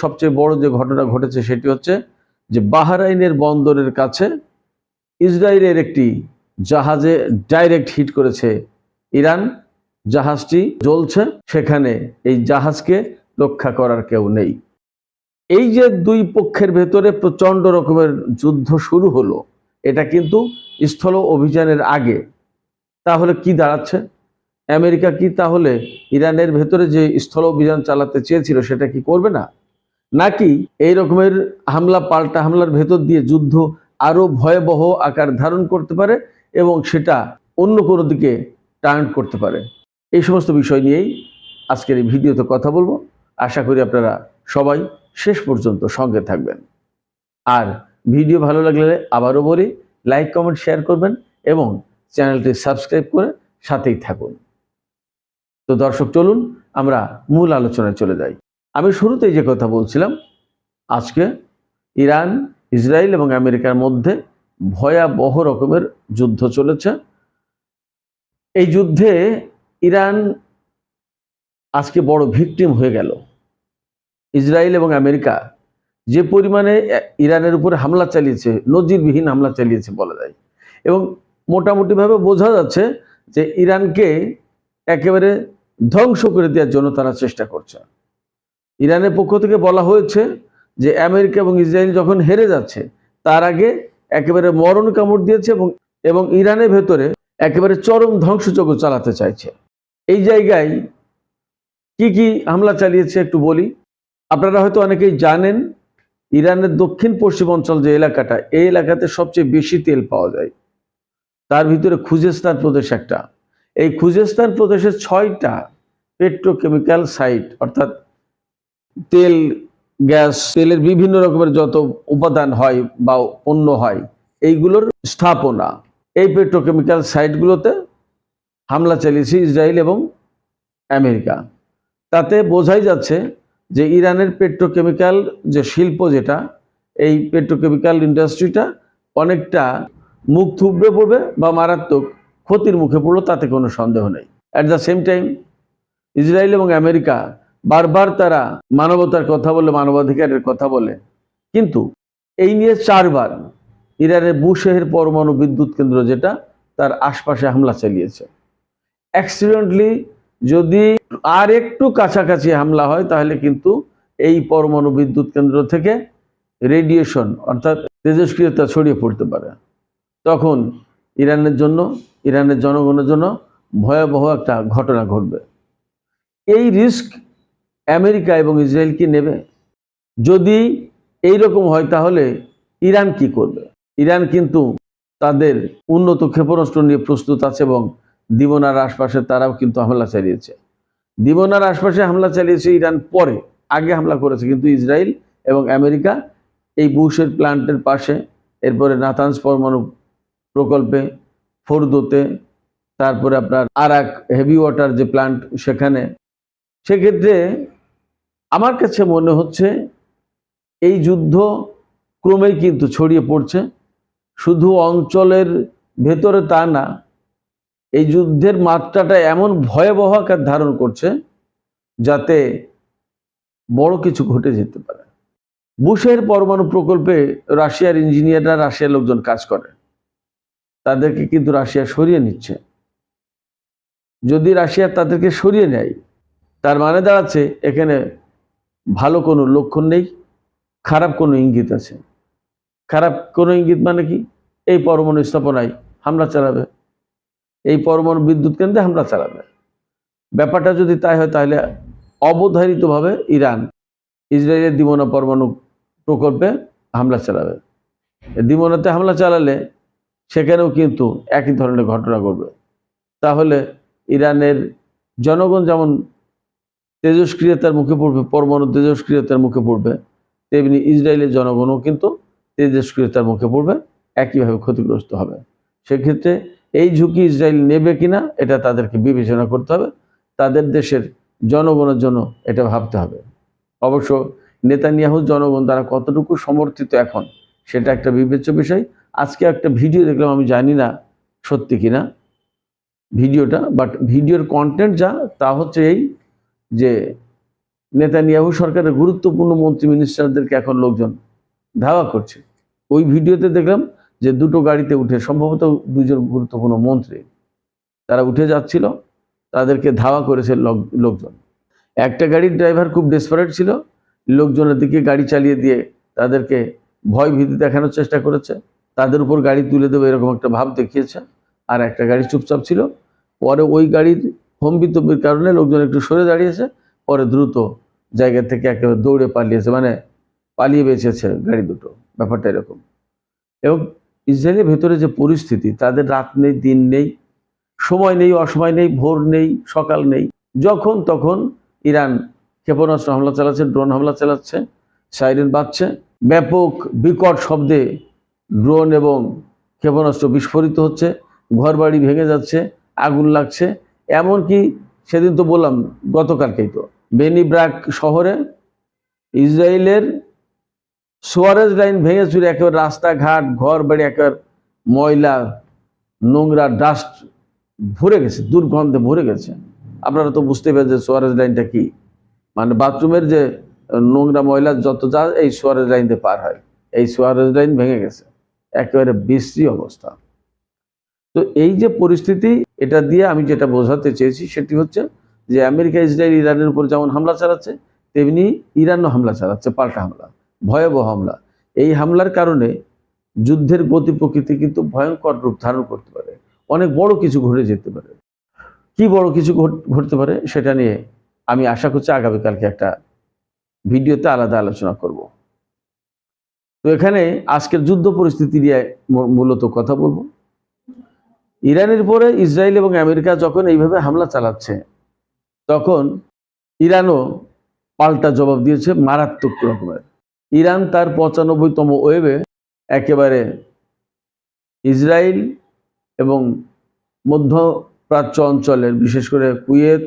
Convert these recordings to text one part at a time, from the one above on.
সবচেয়ে বড় যে ঘটনা ঘটেছে সেটি হচ্ছে যে বাহরাইনের বন্দরের কাছে ইসরায়েলের একটি জাহাজে ডাইরেক্ট হিট করেছে ইরান। জাহাজটি জ্বলছে, সেখানে এই জাহাজকে রক্ষা করার কেউ নেই। এই যে দুই পক্ষের ভেতরে প্রচন্ড রকমের যুদ্ধ শুরু হলো, এটা কিন্তু স্থল অভিযানের আগে। তাহলে কি দাঁড়াচ্ছে? আমেরিকা কি তাহলে ইরানের ভেতরে যে স্থল অভিযান চালাতে চেয়েছিল সেটা কি করবে না? নাকি এই রকমের হামলা পাল্টা হামলার ভেতর দিয়ে যুদ্ধ আরো ভয়াবহ আকার ধারণ করতে পারে এবং সেটা অন্য কোনো দিকে টার্ন করতে পারে? এই সমস্ত বিষয় নিয়েই আজকের এই ভিডিওতে কথা বলবো। আশা করি আপনারা সবাই শেষ পর্যন্ত সঙ্গে থাকবেন। আর ভিডিও ভালো লাগলে আবারও বলি, লাইক কমেন্ট শেয়ার করবেন এবং চ্যানেলটি সাবস্ক্রাইব করে সাথেই থাকুন। তো দর্শক, চলুন আমরা মূল আলোচনায় চলে যাই। আমি শুরুতেই যে কথা বলছিলাম, আজকে ইরান, ইসরায়েল এবং আমেরিকার মধ্যে ভয়াবহ রকমের যুদ্ধ চলেছে। এই যুদ্ধে ইরান আজকে বড় ভিকটিম হয়ে গেল। ইসরায়েল এবং আমেরিকা যে পরিমাণে ইরানের উপরে হামলা চালিয়েছে, নজিরবিহীন হামলা চালিয়েছে বলা যায়, এবং মোটামুটিভাবে বোঝা যাচ্ছে যে ইরানকে একেবারে ধ্বংস করে দেওয়ার জন্য তারা চেষ্টা করছে। ইরানের পক্ষ থেকে বলা হয়েছে যে আমেরিকা এবং ইসরায়েল যখন হেরে যাচ্ছে তার আগে একেবারে মরণ কামড় দিয়েছে এবং ইরানের ভেতরে একেবারে চরম ধ্বংসযজ্ঞ চালাতে চাইছে। এই জায়গায় কি কি হামলা চালিয়েছে একটু বলি। আপনারা হয়তো অনেকেই জানেন, ইরানের দক্ষিণ পশ্চিম অঞ্চল যে এলাকাটা, এই এলাকাতে সবচেয়ে বেশি তেল পাওয়া যায়। তার ভিতরে খুজেস্তান প্রদেশ একটা। এই খুজেস্তান প্রদেশের 6টা পেট্রোকেমিক্যাল সাইট, অর্থাৎ তেল, গ্যাস, তেলের বিভিন্ন রকমের যত উপাদান হয় বা পণ্য হয়, এইগুলোর স্থাপনা, এই পেট্রোকেমিক্যাল সাইটগুলোতে হামলা চালিয়েছে ইসরায়েল এবং আমেরিকা। তাতে বোঝাই যাচ্ছে যে ইরানের পেট্রোকেমিক্যাল যে শিল্প, যেটা এই পেট্রোকেমিক্যাল ইন্ডাস্ট্রিটা অনেকটা মুখ থুবড়ে পড়বে বা মারাত্মক ক্ষতির মুখে পড়লো, তাতে কোনো সন্দেহ নেই। At the same time Israel এবং আমেরিকা বারবার তারা মানবতার কথা বলে, মানবাধিকারের কথা বলে, কিন্তু এই নিয়ে 4বার ইরানের বুশেহের পরমাণু বিদ্যুৎ কেন্দ্র, যেটা তার আশপাশে হামলা চালিয়েছে। অ্যাক্সিডেন্টলি যদি আর একটু কাছাকাছি হামলা হয় তাহলে কিন্তু এই পরমাণু বিদ্যুৎ কেন্দ্র থেকে রেডিয়েশন, অর্থাৎ তেজস্ক্রিয়তা ছড়িয়ে পড়তে পারে। তখন ইরানের জন্য, ইরানের জনগণের জন্য ভয়াবহ একটা ঘটনা ঘটবে। এই রিস্ক আমেরিকা এবং ইসরায়েল কি নেবে? যদি এই রকম হয় তাহলে ইরান কি করবে? ইরান কিন্তু তাদের উন্নত ক্ষেপণাস্ত্র নিয়ে প্রস্তুত আছে এবং দিবনার আশপাশে তারাও কিন্তু হামলা চালিয়েছে। দিবনার আশপাশে হামলা চালিয়েছে ইরান, পরে আগে হামলা করেছে কিন্তু ইসরায়েল এবং আমেরিকা এই বুশের প্ল্যান্টের পাশে, এরপরে নাতানজ পরমাণু প্রকল্পে, ফোর্দোতে, তারপরে আপনার আরাক হেভি ওয়াটার যে প্ল্যান্ট সেখানে। সেক্ষেত্রে আমার কাছে মনে হচ্ছে এই যুদ্ধ ক্রমেই কিন্তু ছড়িয়ে পড়ছে। শুধু অঞ্চলের ভেতরে তা না, এই যুদ্ধের মাত্রাটা এমন ভয়াবহ আকার ধারণ করছে যাতে বড় কিছু ঘটে যেতে পারে। বুশের পরমাণু প্রকল্পে রাশিয়ার ইঞ্জিনিয়াররা, রাশিয়ার লোকজন কাজ করে, তাদেরকে কিন্তু রাশিয়া সরিয়ে নিচ্ছে। যদি রাশিয়া তাদেরকে সরিয়ে নেয়, তার মানে দাঁড়াচ্ছে এখানে ভালো কোনো লক্ষণ নেই, খারাপ কোনো ইঙ্গিত আছে। খারাপ কোনো ইঙ্গিত মানে কি? এই পরমাণু স্থাপনায় হামলা চালাবে, এই পরমাণু বিদ্যুৎ কেন্দ্রে হামলা চালাবে। ব্যাপারটা যদি তাই হয় তাহলে অবধারিতভাবে ইরান ইসরায়েলের দিমনা পরমাণু প্রকল্পে হামলা চালাবে। দিমনাতে হামলা চালালে সেখানেও কিন্তু একই ধরনের ঘটনা ঘটবে। তাহলে ইরানের জনগণ যেমন তেজস্ক্রিয়তার মুখে পড়বে, পরমাণু তেজস্ক্রিয়তার মুখে পড়বে, তেমনি ইসরায়েলের জনগণও কিন্তু তেজস্ক্রিয়তার মুখে পড়বে, একইভাবে ক্ষতিগ্রস্ত হবে। সেক্ষেত্রে এই ঝুঁকি ইসরায়েল নেবে কিনা এটা তাদেরকে বিবেচনা করতে হবে, তাদের দেশের জনগণের জন্য এটা ভাবতে হবে। অবশ্য নেতানিয়াহুর জনগণ তারা কতটুকু সমর্থিত এখন সেটা একটা বিবেচ্য বিষয়। আজকে একটা ভিডিও দেখলাম, আমি জানি না সত্যি কিনা ভিডিওটা, বাট ভিডিওর কন্টেন্ট যা তা হচ্ছে এই যে নেতানিয়াহু সরকারের গুরুত্বপূর্ণ মন্ত্রী মিনিস্টারদেরকে এখন লোকজন ধাওয়া করছে। ওই ভিডিওতে দেখলাম যে দুটো গাড়িতে উঠে, সম্ভবত দুজন গুরুত্বপূর্ণ মন্ত্রী, তারা উঠে যাচ্ছিল, তাদেরকে ধাওয়া করেছে লোকজন। একটা গাড়ির ড্রাইভার খুব ডেসপারেট ছিল, লোকজনের দিকে গাড়ি চালিয়ে দিয়ে তাদেরকে ভয় ভীতি দেখানোর চেষ্টা করেছে, তাদের উপর গাড়ি তুলে দেবে এরকম একটা ভাব দেখিয়েছে। আর একটা গাড়ি চুপচাপ ছিল। পরে ওই গাড়ির হম্বিতম্বির কারণে লোকজন একটু সরে দাঁড়িয়েছে, পরে দ্রুত জায়গা থেকে একেবারে দৌড়ে পালিয়েছে, মানে পালিয়ে বেঁচেছে গাড়ি দুটো। ব্যাপারটা এরকম। এবং ইসরায়েলের ভেতরে যে পরিস্থিতি, তাদের রাত নেই, দিন নেই, সময় নেই, অসময় নেই, ভোর নেই, সকাল নেই, যখন তখন ইরান ক্ষেপণাস্ত্র হামলা চালাচ্ছে, ড্রোন হামলা চালাচ্ছে, সাইরেন বাজছে, ব্যাপক বিকট শব্দে ড্রোন এবং ক্ষেপণাস্ত্র বিস্ফোরিত হচ্ছে, ঘরবাড়ি ভেঙে যাচ্ছে, আগুন লাগছে। এমনকি সেদিন তো বললাম, গতকালকেই তো বেনি ব্রাক শহরে ইসরায়েলের সুয়ারেজ লাইন ভেঙে চুরে একেবারে রাস্তাঘাট, ঘর বাড়ি একেবারে ময়লা, নোংরা, ডাস্ট ভরে গেছে, দুর্গন্ধে ভরে গেছে। আপনারা তো বুঝতে পারেন যে সুয়ারেজ লাইনটা কি, মানে বাথরুমের যে নোংরা ময়লা যত যা এই সুয়ারেজ লাইন দিয়ে পার হয়, এই সুয়ারেজ লাইন ভেঙে গেছে, একেবারে বিশ্রী অবস্থা। তো এই যে পরিস্থিতি, এটা দিয়ে আমি যেটা বোঝাতে চেয়েছি সেটি হচ্ছে যে আমেরিকা ইসরায়েল ইরানের উপর যেমন হামলা চালাচ্ছে, তেমনি ইরানও হামলা চালাচ্ছে, পাল্টা হামলা, ভয়াবহ হামলা। এই হামলার কারণে যুদ্ধের গতি প্রকৃতি কিন্তু ভয়ঙ্কর রূপ ধারণ করতে পারে, অনেক বড় কিছু ঘটে যেতে পারে। কি বড় কিছু ঘটতে পারে সেটা নিয়ে আমি আশা করছি আগামীকালকে একটা ভিডিওতে আলাদা আলোচনা করব। তো এখানে আজকের যুদ্ধ পরিস্থিতি নিয়ে মূলত কথা বলবো। ইরানের পরে ইসরায়েল এবং আমেরিকা যখন এইভাবে হামলা চালাচ্ছে, তখন ইরানও পাল্টা জবাব দিয়েছে মারাত্মক রকমের। ইরান তার 95তম ওয়েভে একেবারে ইসরায়েল এবং মধ্যপ্রাচ্য অঞ্চলের, বিশেষ করে কুয়েত,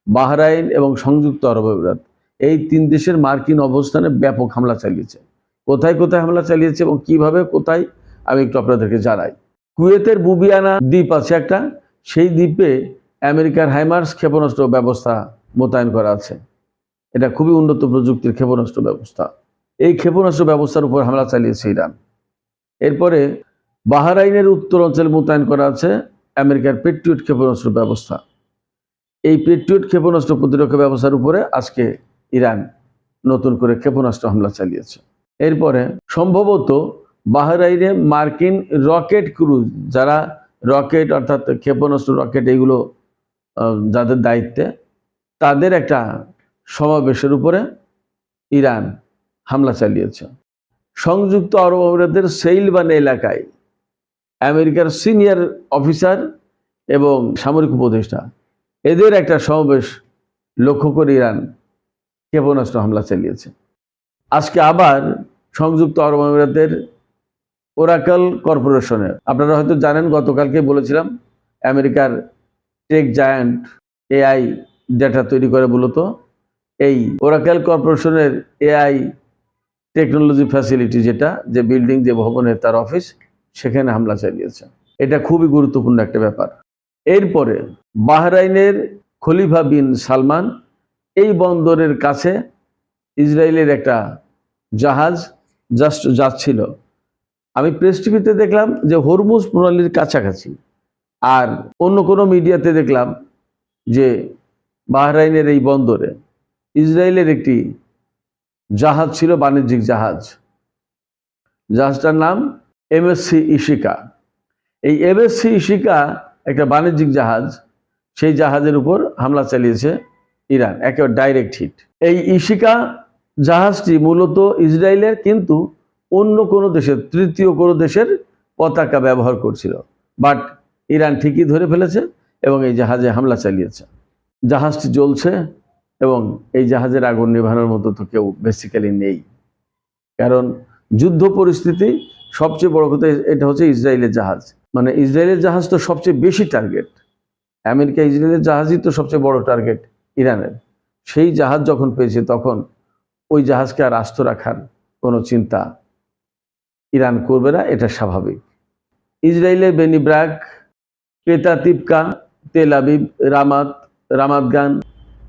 বাহরাইন এবং সংযুক্ত আরব আমিরাত, এই 3 দেশের মার্কিন অবস্থানে ব্যাপক হামলা চালিয়েছে। কোথায় কোথায় হামলা চালিয়েছে এবং কিভাবে কোথায়, আমি একটু আপনাদেরকে জানাই। কুয়েতের বুবিয়ানা দ্বীপ আছে একটা, সেই দ্বীপে আমেরিকার হাইমার্স ক্ষেপণাস্ত্র ব্যবস্থা মোতায়েন করা আছে। এটা খুবই উন্নত প্রযুক্তির ক্ষেপণাস্ত্র ব্যবস্থা। এই ক্ষেপণাস্ত্র ব্যবস্থার উপর হামলা চালিয়েছে ইরান। এরপরে বাহরাইনের উত্তর অঞ্চলে মোতায়েন করা আছে আমেরিকার পেট্রিয়ট ক্ষেপণাস্ত্র ব্যবস্থা। এই পেট্রিয়ট ক্ষেপণাস্ত্র প্রতিরক্ষা ব্যবস্থার উপরে আজকে ইরান নতুন করে ক্ষেপণাস্ত্র হামলা চালিয়েছে। এরপরে সম্ভবত বাহরাইনে মার্কিন রকেট ক্রুজ, যারা রকেট অর্থাৎ ক্ষেপণাস্ত্র, রকেট এগুলো যাদের দায়িত্বে, তাদের একটা সমাবেশের উপরে ইরান হামলা চালিয়েছে। সংযুক্ত আরব আমিরাতের সেইলবান এলাকায় আমেরিকার সিনিয়র অফিসার এবং সামরিক উপদেষ্টা, এদের একটা সমাবেশ লক্ষ্য করে ইরান ক্ষেপণাস্ত্র হামলা চালিয়েছে। আজকে আবার সংযুক্ত আরব আমিরাতের ওরাকল কর্পোরেশনে, আপনারা হয়তো জানেন, গতকালকে বলেছিলাম আমেরিকার টেক জায়ান্ট এআই ডেটা তৈরি করে, মূলত এই ওরাকল কর্পোরেশনের এআই টেকনোলজি ফ্যাসিলিটি, যেটা যে বিল্ডিং, যে ভবনের তার অফিস, সেখানে হামলা চালিয়েছে। এটা খুবই গুরুত্বপূর্ণ একটা ব্যাপার। এরপরে বাহরাইনের খলিফা বিন সালমান, এই বন্দরের কাছে ইসরায়েলের একটা জাহাজ জাস্ট যাচ্ছিল। আমি প্রেস টিভিতে দেখলাম যে হরমুজ প্রণালীর কাছাকাছি, আর অন্য কোনো মিডিয়াতে দেখলাম যে বাহরাইনের এই বন্দরে ইসরায়েলের একটি জাহাজ ছিল, বাণিজ্যিক জাহাজ। জাহাজটার নাম এমএসসি ইশিকা। এই এমএসসি ইশিকা একটা বাণিজ্যিক জাহাজ, সেই জাহাজের উপর হামলা চালিয়েছে ইরান, একেবারে ডাইরেক্ট হিট। এই ইশিকা জাহাজটি মূলত ইসরায়েলের, কিন্তু অন্য কোনো দেশের, তৃতীয় কোনো দেশের পতাকা ব্যবহার করছিল, বাট ইরান ঠিকই ধরে ফেলেছে এবং এই জাহাজে হামলা চালিয়েছে। জাহাজটি জ্বলছে এবং এই জাহাজের আগুন নেভানোর মতো তো কেউ বেসিক্যালি নেই, কারণ যুদ্ধ পরিস্থিতি সবচেয়ে বড় কথা এটা হচ্ছে ইসরায়েলের জাহাজ। মানে ইসরায়েলের জাহাজ তো সবচেয়ে বেশি টার্গেট, আমেরিকা ইসরায়েলের জাহাজই তো সবচেয়ে বড় টার্গেট ইরানের। সেই জাহাজ যখন পেয়েছে, তখন ওই জাহাজকে আর আস্ত রাখার কোনো চিন্তা ইরান করবে না, এটা স্বাভাবিক। ইসরায়েলের বেনি ব্রাক, পেতা তিপকা, তেল আবিব, রামাত গান,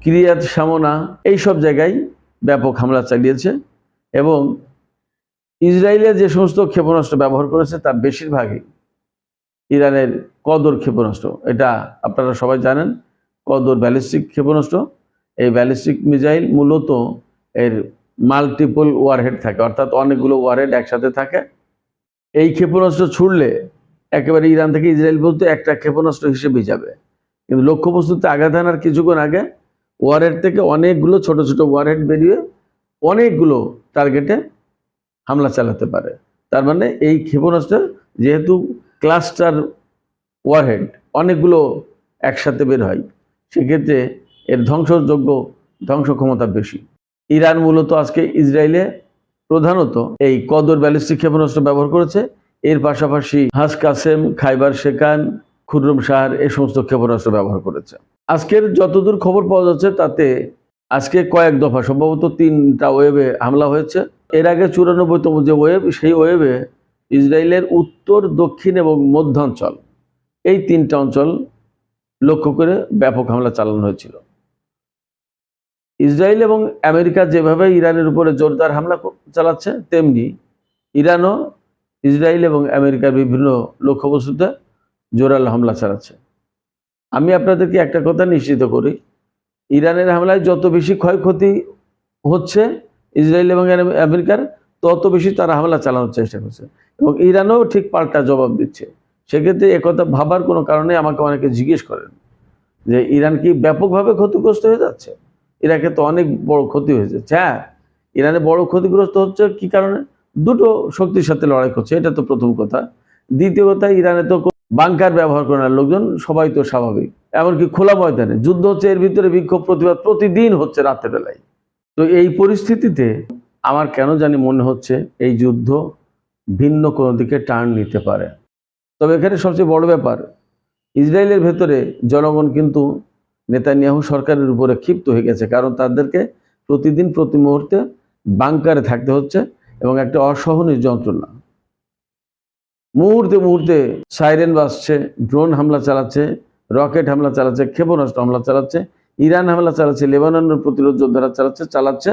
কিরিয়াত শামোনা এইসব জায়গায় ব্যাপক হামলা চালিয়েছে এবং ইসরায়েলে যে সমস্ত ক্ষেপণাস্ত্র ব্যবহার করেছে তার বেশিরভাগই ইরানের কদর ক্ষেপণাস্ত্র। এটা আপনারা সবাই জানেন, কদর ব্যালিস্টিক ক্ষেপণাস্ত্র। এই ব্যালিস্টিক মিসাইল মূলত এর মাল্টিপল ওয়ারহেড থাকে, অর্থাৎ অনেকগুলো ওয়ারহেড একসাথে থাকে। এই ক্ষেপণাস্ত্র ছুড়লে একেবারে ইরান থেকে ইসরায়েল পর্যন্ত একটা ক্ষেপণাস্ত্র হিসেবেই যাবে, কিন্তু লক্ষ্যবস্তুতে আঘাত হানার কিছুক্ষণ আগে ওয়ারহেড থেকে অনেকগুলো ছোট ছোট ওয়ারহেড বেরিয়ে অনেকগুলো টার্গেটে হামলা চালাতে পারে। তার মানে এই ক্ষেপণাস্ত্র যেহেতু ক্লাস্টার ওয়ারহেড অনেকগুলো একসাথে বের হয়, সেক্ষেত্রে এর ধ্বংসযোগ্য ধ্বংস ক্ষমতা বেশি। ইরান মূলত আজকে ইসরায়েলে প্রধানত এই কদর ব্যালিস্টিক ক্ষেপণাস্ত্র ব্যবহার করেছে। এর পাশাপাশি হাস কাসেম, খাইবার শেকান, খুররম শাহর এই সমস্ত ক্ষেপণাস্ত্র ব্যবহার করেছে। আজকের যতদূর খবর পাওয়া যাচ্ছে তাতে আজকে কয়েক দফা সম্ভবত 3টা ওয়েবে হামলা হয়েছে। এর আগে 94তম যে ওয়েব, সেই ওয়েবে ইসরায়েলের উত্তর, দক্ষিণ এবং মধ্যাঞ্চল এই 3টা অঞ্চল লক্ষ্য করে ব্যাপক হামলা চালানো হয়েছিল। ইসরায়েল এবং আমেরিকা যেভাবে ইরানের উপরে জোরদার হামলা চালাচ্ছে, তেমনি ইরানও ইসরায়েল এবং আমেরিকার বিভিন্ন লক্ষ্যবস্তুতে জোরালো হামলা চালাচ্ছে। আমি আপনাদেরকে একটা কথা নিশ্চিত করি, ইরানের হামলায় যত বেশি ক্ষয়ক্ষতি হচ্ছে ইসরায়েল এবং আমেরিকার, তত বেশি তারা হামলা চালানোর চেষ্টা করছে এবং ইরানও ঠিক পাল্টা জবাব দিচ্ছে। সেক্ষেত্রে একথা ভাবার কোনো কারণে আমাকে অনেকে জিজ্ঞেস করেন যে ইরান কি ব্যাপকভাবে ক্ষতিগ্রস্ত হয়ে যাচ্ছে? ইরাকে তো অনেক বড় ক্ষতি হয়েছে। হ্যাঁ, ইরানে বড় ক্ষতিগ্রস্ত হচ্ছে কি কারণে? দুটো শক্তির সাথে লড়াই করছে, এটা তো প্রথম কথা। দ্বিতীয় কথা, ইরানে তো বাংকার ব্যবহার করার লোকজন সবাই তো স্বাভাবিক, এমনকি খোলা ময়দানে যুদ্ধ হচ্ছে, এর ভিতরে বিক্ষোভ প্রতিবাদ প্রতিদিন হচ্ছে রাতের বেলায়। তো এই পরিস্থিতিতে আমার কেন জানি মনে হচ্ছে এই যুদ্ধ ভিন্ন কোনো দিকে টার্ন নিতে পারে। তবে এখানে সবচেয়ে বড় ব্যাপার, ইসরায়েলের ভেতরে জনগণ কিন্তু নেতানিয়াহু সরকারের উপরে ক্ষিপ্ত হয়ে গেছে, কারণ তাদেরকে প্রতিদিন প্রতি মুহূর্তে বাংকারে থাকতে হচ্ছে এবং একটা অসহনীয় যন্ত্রণা। মুহূর্তে মুহূর্তে সাইরেন বাজছে, ড্রোন হামলা চালাচ্ছে, রকেট হামলা চালাচ্ছে, ক্ষেপণাস্ত্র হামলা চালাচ্ছে, ইরান হামলা চালাচ্ছে, লেবাননের প্রতিরোধ যোদ্ধারা চালাচ্ছে,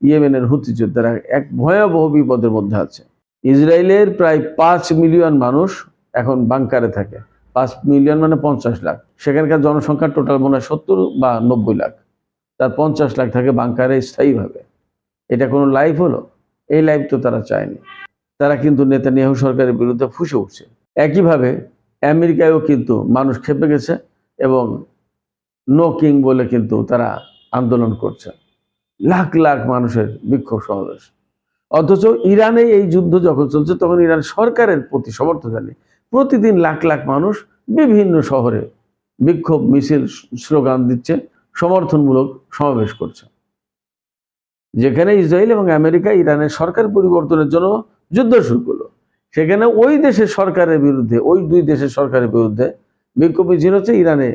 ইয়েমেনের হুতি যোদ্ধারা এক ভয়াবহ বিপদের মধ্যে আছে। ইসরায়েলের প্রায় 5 মিলিয়ন মানুষ এখন বাংকারে থাকে। 5 মিলিয়ন মানে 50 লাখ। সেখানকার জনসংখ্যার টোটাল মনে হয় 70 বা 90 লাখ। তার 50 লাখ থাকে বাংকারে স্থায়ীভাবে। এটা কোনো লাইফ হলো? এই লাইফ তো তারা চায়নি। তারা কিন্তু নেতানিয়াহু সরকারের বিরুদ্ধে ফুঁসে উঠছে। একইভাবে আমেরিকায়ও কিন্তু মানুষ ক্ষেপে গেছে এবং নো কিং বলে কিন্তু তারা আন্দোলন করছে। লাখ লাখ মানুষের বিক্ষোভ সমাবেশ। অথচ ইরানে এই যুদ্ধ যখন চলছে তখন ইরান সরকারের প্রতি সমর্থন জানিয়ে প্রতিদিন লাখ লাখ মানুষ বিভিন্ন শহরে বিক্ষোভ মিছিল, স্লোগান দিচ্ছে, সমর্থনমূলক সমাবেশ করছে। যেখানে ইসরায়েল এবং আমেরিকা ইরানের সরকার পরিবর্তনের জন্য যুদ্ধ শুরু করলো, সেখানে ওই দেশের সরকারের বিরুদ্ধে, ওই দুই দেশের সরকারের বিরুদ্ধে বিক্ষোভ মিছিল হচ্ছে। ইরানে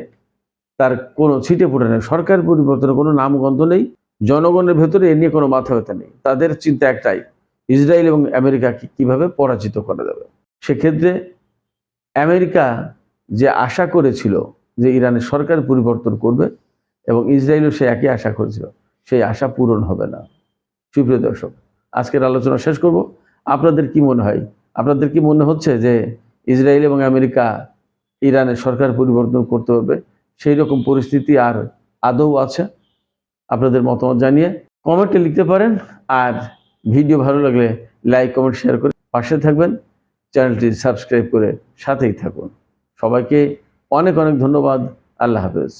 তার কোনো ছিটে ফোটে নেই, সরকার পরিবর্তনের কোনো নামগন্ধ নেই, জনগণের ভেতরে এ নিয়ে কোনো মাথা ব্যথা নেই। তাদের চিন্তা একটাই, ইসরায়েল এবং আমেরিকাকে কিভাবে পরাজিত করা যাবে। সেক্ষেত্রে আমেরিকা যে আশা করেছিল যে ইরানের সরকার পরিবর্তন করবে এবং ইসরায়েলও সে একই আশা করেছিল, সেই আশা পূরণ হবে না। সুপ্রিয় দর্শক, আজকের আলোচনা শেষ করব। আপনাদের কি মনে হয়? আপনাদের কি মনে হচ্ছে যে ইসরায়েল এবং আমেরিকা ইরানের সরকার পরিবর্তন করতে হবে, সেই রকম পরিস্থিতি আর আদৌ আছে? আপনাদের মতামত জানিয়ে কমেন্টে লিখতে পারেন। আর ভিডিও ভালো লাগলে লাইক, কমেন্ট, শেয়ার করে পাশে থাকবেন। চ্যানেলটি সাবস্ক্রাইব করে সাথেই থাকুন। সবাইকে অনেক অনেক ধন্যবাদ। আল্লাহ হাফেজ।